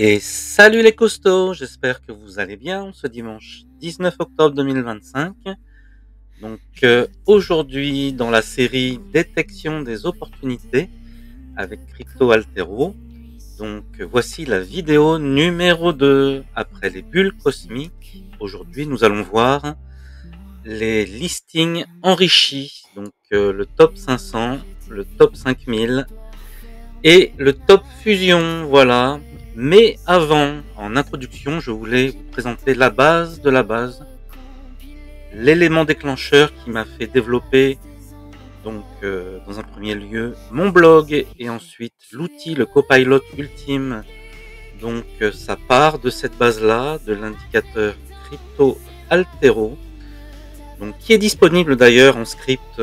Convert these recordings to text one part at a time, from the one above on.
Et salut les costauds, j'espère que vous allez bien ce dimanche 19 octobre 2025. Donc aujourd'hui dans la série Détection des opportunités avec Crypto Altero. Donc voici la vidéo numéro 2 après les bulles cosmiques. Aujourd'hui nous allons voir les listings enrichis, donc le top 500, le top 5000 et le top fusion, voilà. Mais avant, en introduction, je voulais vous présenter la base de la base, l'élément déclencheur qui m'a fait développer, donc dans un premier lieu, mon blog et ensuite l'outil, le Copilot Ultime. Donc ça part de cette base-là, de l'indicateur Crypto Altero, donc qui est disponible d'ailleurs en script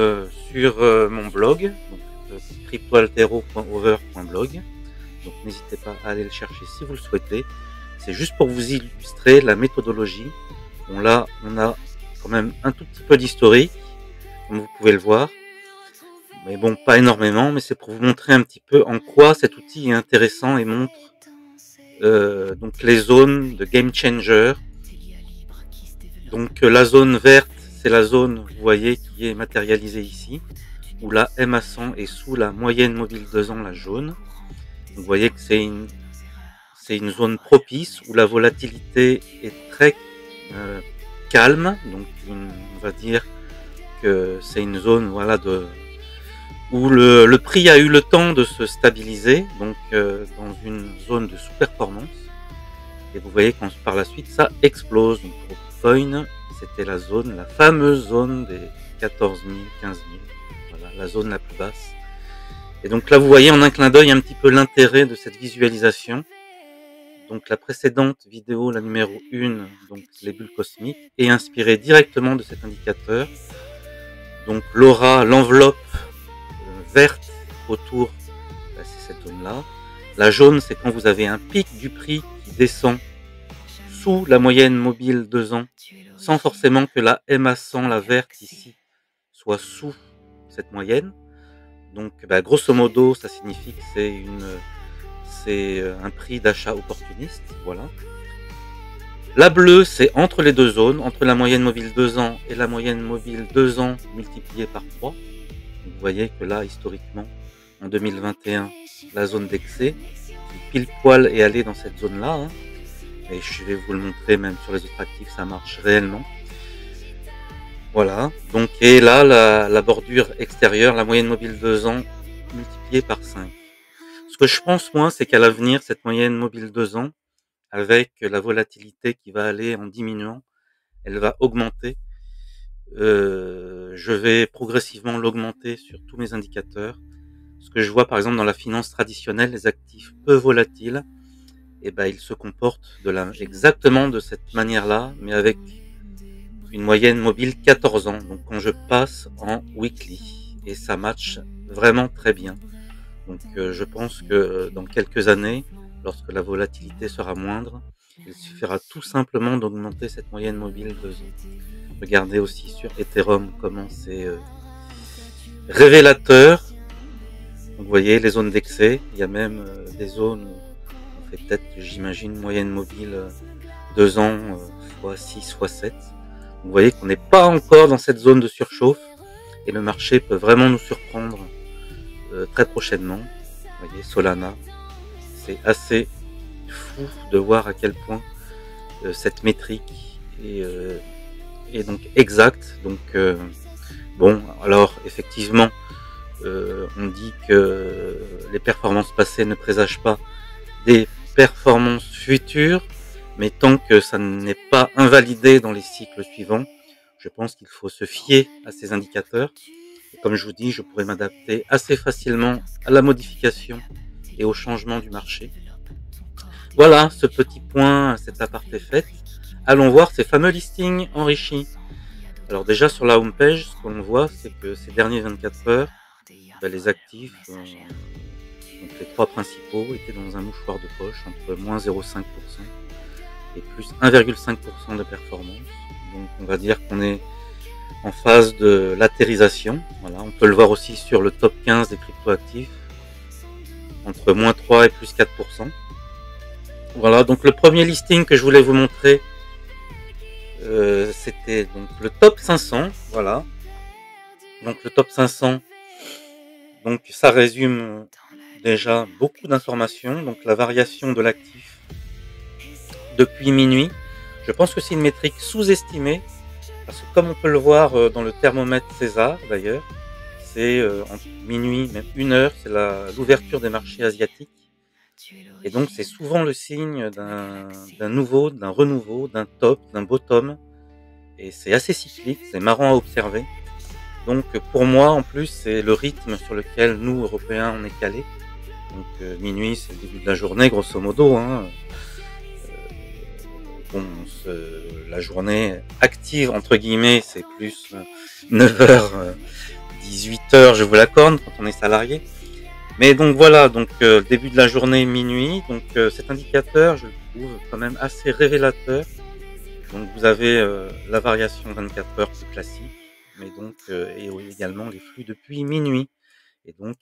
sur mon blog, donc cryptoaltero.over.blog. Donc n'hésitez pas à aller le chercher si vous le souhaitez. C'est juste pour vous illustrer la méthodologie. Bon là, on a quand même un tout petit peu d'historique, comme vous pouvez le voir. Mais bon, pas énormément, mais c'est pour vous montrer un petit peu en quoi cet outil est intéressant et montre donc les zones de game changer. Donc la zone verte, c'est la zone, vous voyez, qui est matérialisée ici, où la MA100 est sous la moyenne mobile 2 ans, la jaune. Vous voyez que c'est une zone propice où la volatilité est très calme, donc on va dire que c'est une zone, voilà, où le prix a eu le temps de se stabiliser, donc dans une zone de sous-performance. Et vous voyez quand par la suite ça explose. Donc pour Bitcoin, c'était la zone, la fameuse zone des 14 000, 15 000, voilà, la zone la plus basse. Et donc là, vous voyez en un clin d'œil un petit peu l'intérêt de cette visualisation. Donc la précédente vidéo, la numéro 1, donc les bulles cosmiques, est inspirée directement de cet indicateur. Donc l'aura, l'enveloppe verte autour, là, c'est cette zone-là. La jaune, c'est quand vous avez un pic du prix qui descend sous la moyenne mobile 2 ans, sans forcément que la MA100, la verte ici, soit sous cette moyenne. Donc, grosso modo, ça signifie que c'est un prix d'achat opportuniste, voilà. La bleue, c'est entre les deux zones, entre la moyenne mobile 2 ans et la moyenne mobile 2 ans multipliée par 3. Donc, vous voyez que là, historiquement, en 2021, la zone d'excès, qui pile poil est allée dans cette zone-là, hein. Et je vais vous le montrer même sur les autres actifs, ça marche réellement. Voilà, donc et là la bordure extérieure, la moyenne mobile 2 ans multipliée par 5. Ce que je pense moi, c'est qu'à l'avenir, cette moyenne mobile 2 ans, avec la volatilité qui va aller en diminuant, elle va augmenter. Je vais progressivement l'augmenter sur tous mes indicateurs. Ce que je vois par exemple dans la finance traditionnelle, les actifs peu volatiles, et ils se comportent exactement de cette manière-là, mais avec une moyenne mobile 14 ans, donc quand je passe en weekly, et ça match vraiment très bien. Donc je pense que dans quelques années, lorsque la volatilité sera moindre, il suffira tout simplement d'augmenter cette moyenne mobile 2 ans. Regardez aussi sur Ethereum comment c'est révélateur. Donc, vous voyez les zones d'excès, il y a même des zones où on fait peut-être, j'imagine, moyenne mobile 2 ans x6, x7. Vous voyez qu'on n'est pas encore dans cette zone de surchauffe et le marché peut vraiment nous surprendre très prochainement. Vous voyez, Solana, c'est assez fou de voir à quel point cette métrique est donc exacte. Donc bon, alors effectivement, on dit que les performances passées ne présagent pas des performances futures, mais tant que ça n'est pas invalidé dans les cycles suivants, je pense qu'il faut se fier à ces indicateurs. Et comme je vous dis, je pourrais m'adapter assez facilement à la modification et au changement du marché. Voilà, ce petit point, cet aparté fait. Allons voir ces fameux listings enrichis. Alors déjà sur la homepage, ce qu'on voit, c'est que ces derniers 24 heures, les actifs, donc les trois principaux, étaient dans un mouchoir de poche entre moins 0,5% et plus 1,5% de performance. Donc on va dire qu'on est en phase de latérisation. Voilà, on peut le voir aussi sur le top 15 des cryptoactifs, entre moins 3 et plus 4%. Voilà, donc le premier listing que je voulais vous montrer, c'était donc le top 500, voilà. Donc le top 500, donc ça résume déjà beaucoup d'informations. Donc la variation de l'actif depuis minuit, je pense que c'est une métrique sous-estimée, parce que comme on peut le voir dans le thermomètre César d'ailleurs, c'est entre minuit, même 1 heure, c'est l'ouverture des marchés asiatiques. Et donc c'est souvent le signe d'un nouveau, d'un renouveau, d'un top, d'un bottom. Et c'est assez cyclique, c'est marrant à observer. Donc pour moi, en plus, c'est le rythme sur lequel nous, Européens, on est calés. Donc minuit, c'est le début de la journée, grosso modo, hein. Bon, la journée active, entre guillemets, c'est plus 9 h, 18 h, je vous l'accorde, quand on est salarié. Mais donc voilà, donc début de la journée, minuit. Donc cet indicateur, je le trouve quand même assez révélateur. Donc vous avez la variation 24 heures plus classique, mais donc et également les flux depuis minuit. Et donc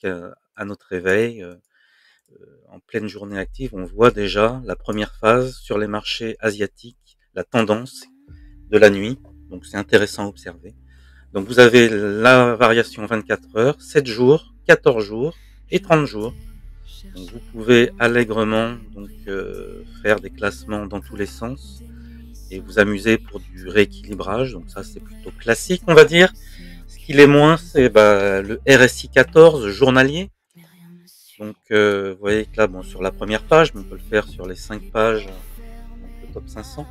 à notre réveil, en pleine journée active, on voit déjà la première phase sur les marchés asiatiques, la tendance de la nuit. Donc c'est intéressant à observer. Donc vous avez la variation 24 heures, 7 jours, 14 jours et 30 jours. Donc vous pouvez allègrement donc, faire des classements dans tous les sens et vous amuser pour du rééquilibrage. Donc ça c'est plutôt classique, on va dire. Ce qui l'est moins, c'est le RSI 14 journalier. Donc vous voyez que là, bon, sur la première page, mais on peut le faire sur les 5 pages, donc le top 500.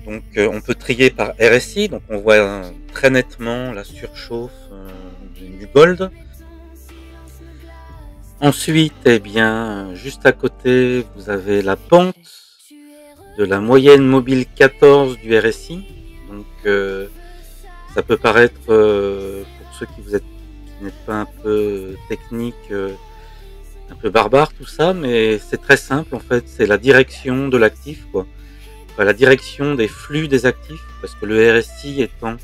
Donc on peut trier par RSI, donc on voit très nettement la surchauffe du gold. Ensuite, eh bien, juste à côté, vous avez la pente de la moyenne mobile 14 du RSI. Donc ça peut paraître, pour ceux qui n'êtes pas un peu technique, un peu barbare tout ça, mais c'est très simple en fait, c'est la direction de l'actif, quoi. Enfin, la direction des flux des actifs, parce que le RSI étant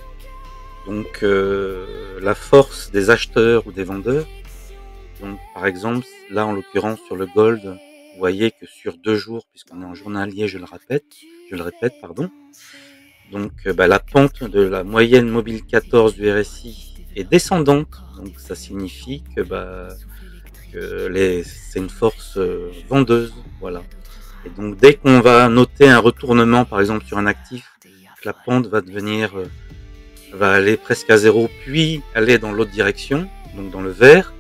donc la force des acheteurs ou des vendeurs. Donc par exemple, là en l'occurrence sur le gold, vous voyez que sur 2 jours, puisqu'on est en journalier, je le répète, pardon. Donc la pente de la moyenne mobile 14 du RSI est descendante, donc ça signifie que c'est une force vendeuse, voilà. Et donc dès qu'on va noter un retournement, par exemple sur un actif, la pente va aller presque à zéro, puis aller dans l'autre direction, donc dans le vert,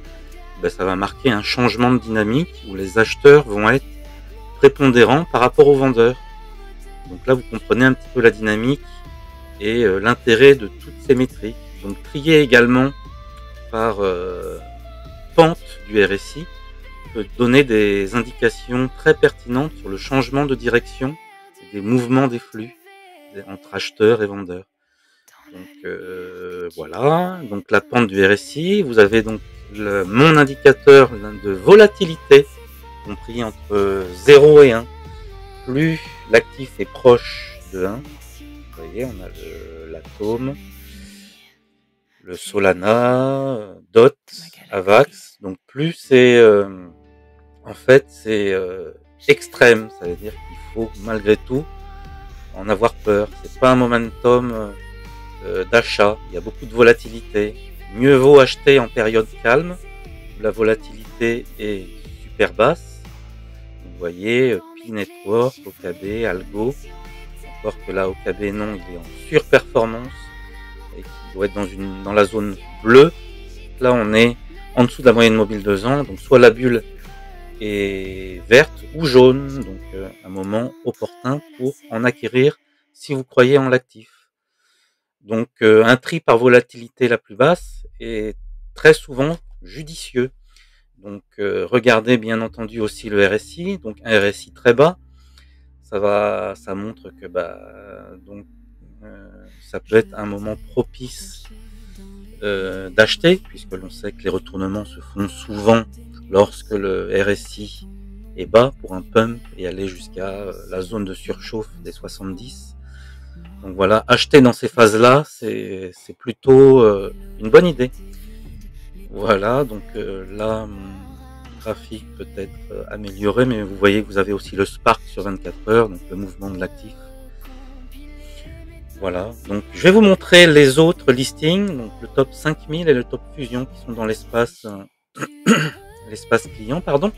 ça va marquer un changement de dynamique où les acheteurs vont être prépondérants par rapport aux vendeurs. Donc là, vous comprenez un petit peu la dynamique et l'intérêt de toutes ces métriques. Donc trier également par pente du RSI peut donner des indications très pertinentes sur le changement de direction et des mouvements des flux entre acheteurs et vendeurs. Donc voilà, donc la pente du RSI, vous avez donc mon indicateur de volatilité compris entre 0 et 1. Plus l'actif est proche de 1, vous voyez, on a l'Atome, le Solana, DOT, AVAX, donc plus c'est en fait c'est extrême, ça veut dire qu'il faut malgré tout en avoir peur. C'est pas un momentum d'achat, il y a beaucoup de volatilité. Mieux vaut acheter en période calme où la volatilité est super basse. Vous voyez, P-Network, OKB, Algo, encore que là OKB non, il est en surperformance et qui doit être dans la zone bleue. Là on est en dessous de la moyenne mobile 2 ans, donc soit la bulle est verte ou jaune, donc un moment opportun pour en acquérir si vous croyez en l'actif. Donc un tri par volatilité la plus basse est très souvent judicieux. Donc regardez bien entendu aussi le RSI, donc un RSI très bas, ça montre que ça peut être un moment propice d'acheter, puisque l'on sait que les retournements se font souvent lorsque le RSI est bas pour un pump et aller jusqu'à la zone de surchauffe des 70. Donc voilà, acheter dans ces phases-là, c'est plutôt une bonne idée. Voilà, donc là, graphique peut être amélioré, mais vous voyez que vous avez aussi le spark sur 24 heures, donc le mouvement de l'actif. Voilà, donc je vais vous montrer les autres listings, donc le top 5000 et le top fusion qui sont dans l'espace l'espace client, pardon.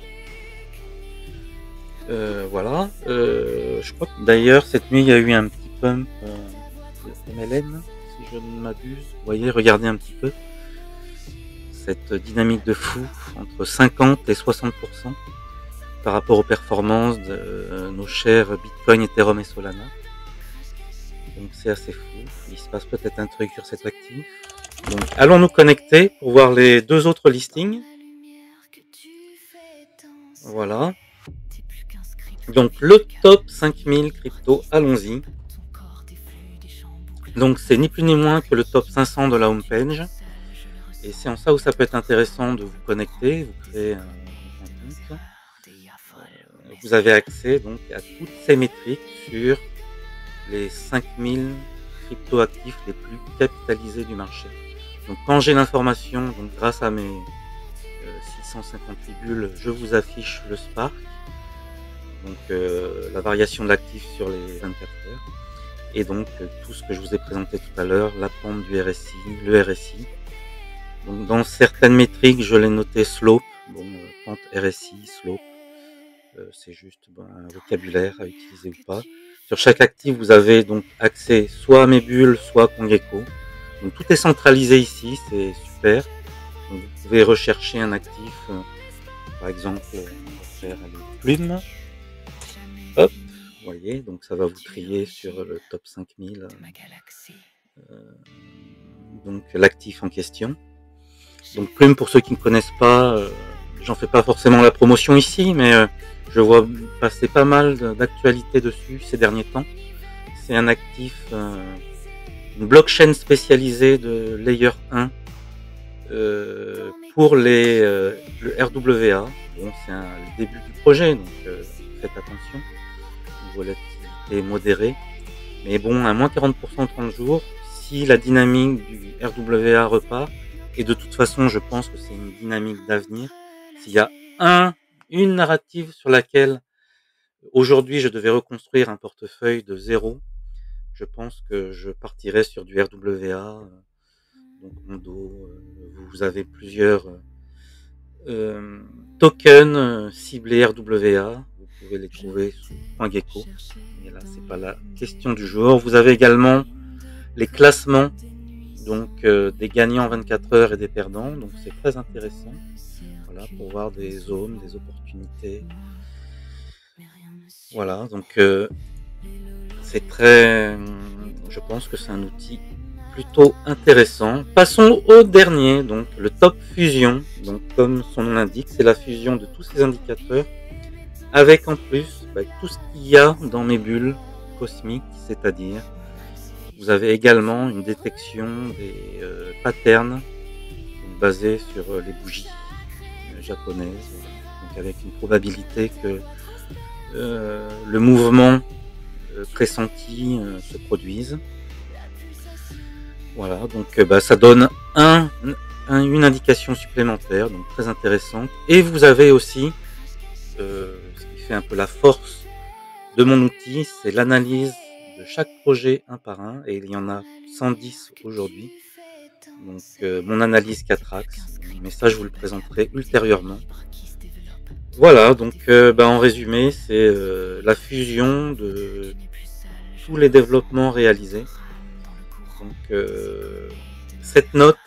Voilà, je crois que d'ailleurs cette nuit il y a eu un petit pump de MLN, si je ne m'abuse. Vous voyez, regardez un petit peu cette dynamique de fou entre 50 et 60% par rapport aux performances de nos chers Bitcoin, Ethereum et Solana. Donc c'est assez fou, il se passe peut-être un truc sur cet actif. Donc allons nous connecter pour voir les deux autres listings. Voilà. Donc le top 5000 crypto, allons-y. Donc c'est ni plus ni moins que le top 500 de la homepage. Et c'est en ça où ça peut être intéressant de vous connecter, vous créez un compte. Vous avez accès donc à toutes ces métriques sur les 5000 crypto actifs les plus capitalisés du marché. Donc quand j'ai l'information, donc grâce à mes 658 bulles, je vous affiche le Spark, donc la variation de l'actif sur les 24 heures, et donc tout ce que je vous ai présenté tout à l'heure, la pente du RSI, le RSI. Donc dans certaines métriques, je l'ai noté slope, bon, pente RSI, slope, c'est juste un vocabulaire à utiliser ou pas. Sur chaque actif, vous avez donc accès soit à mes bulles, soit à CoinGecko. Donc tout est centralisé ici, c'est super. Donc, vous pouvez rechercher un actif, par exemple, on va faire les plumes. Hop, vous voyez, donc ça va vous trier sur le top 5000. Donc l'actif en question. Donc plume, pour ceux qui ne connaissent pas, j'en fais pas forcément la promotion ici, mais je vois passer pas mal d'actualités dessus ces derniers temps. C'est un actif, une blockchain spécialisée de Layer 1 pour le RWA. Bon, c'est le début du projet, donc faites attention. Une volatilité modérée. Mais bon, à moins 40% en 30 jours, si la dynamique du RWA repart, et de toute façon, je pense que c'est une dynamique d'avenir. S'il y a une narrative sur laquelle aujourd'hui je devais reconstruire un portefeuille de zéro, je pense que je partirais sur du RWA. Donc Mondo, vous avez plusieurs tokens ciblés RWA. Vous pouvez les trouver sous CoinGecko. Et là, c'est pas la question du jour. Vous avez également les classements, donc des gagnants 24 heures et des perdants, donc c'est très intéressant, voilà, pour voir des zones, des opportunités. Voilà, donc c'est très, je pense que c'est un outil plutôt intéressant. Passons au dernier, donc le top fusion. Donc comme son nom l'indique, c'est la fusion de tous ces indicateurs, avec en plus tout ce qu'il y a dans mes bulles cosmiques, c'est-à-dire vous avez également une détection des patterns basés sur les bougies japonaises, donc avec une probabilité que le mouvement pressenti se produise. Voilà, donc ça donne une indication supplémentaire, donc très intéressante. Et vous avez aussi, ce qui fait un peu la force de mon outil, c'est l'analyse de chaque projet un par un, et il y en a 110 aujourd'hui. Donc mon analyse 4 axes, mais ça je vous le présenterai ultérieurement. Voilà, donc en résumé, c'est la fusion de tous les développements réalisés. Donc cette note,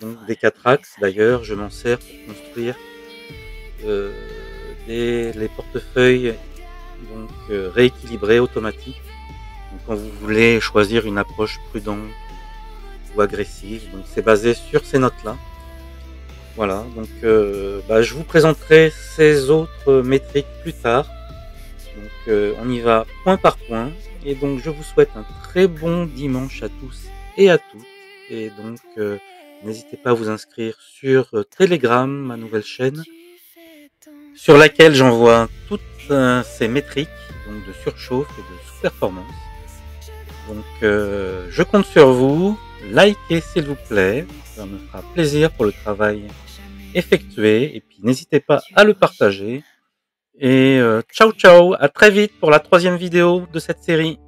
donc, des 4 axes, d'ailleurs, je m'en sers pour construire les portefeuilles donc rééquilibrés, automatiques. Donc, quand vous voulez choisir une approche prudente ou agressive, donc c'est basé sur ces notes-là. Voilà, donc je vous présenterai ces autres métriques plus tard. Donc on y va point par point. Et donc je vous souhaite un très bon dimanche à tous et à toutes. Et donc n'hésitez pas à vous inscrire sur Telegram, ma nouvelle chaîne, sur laquelle j'envoie toutes ces métriques donc de surchauffe et de sous-performance. Donc je compte sur vous. Likez s'il vous plaît, ça me fera plaisir pour le travail effectué. Et puis n'hésitez pas à le partager. Et ciao ciao, à très vite pour la 3e vidéo de cette série.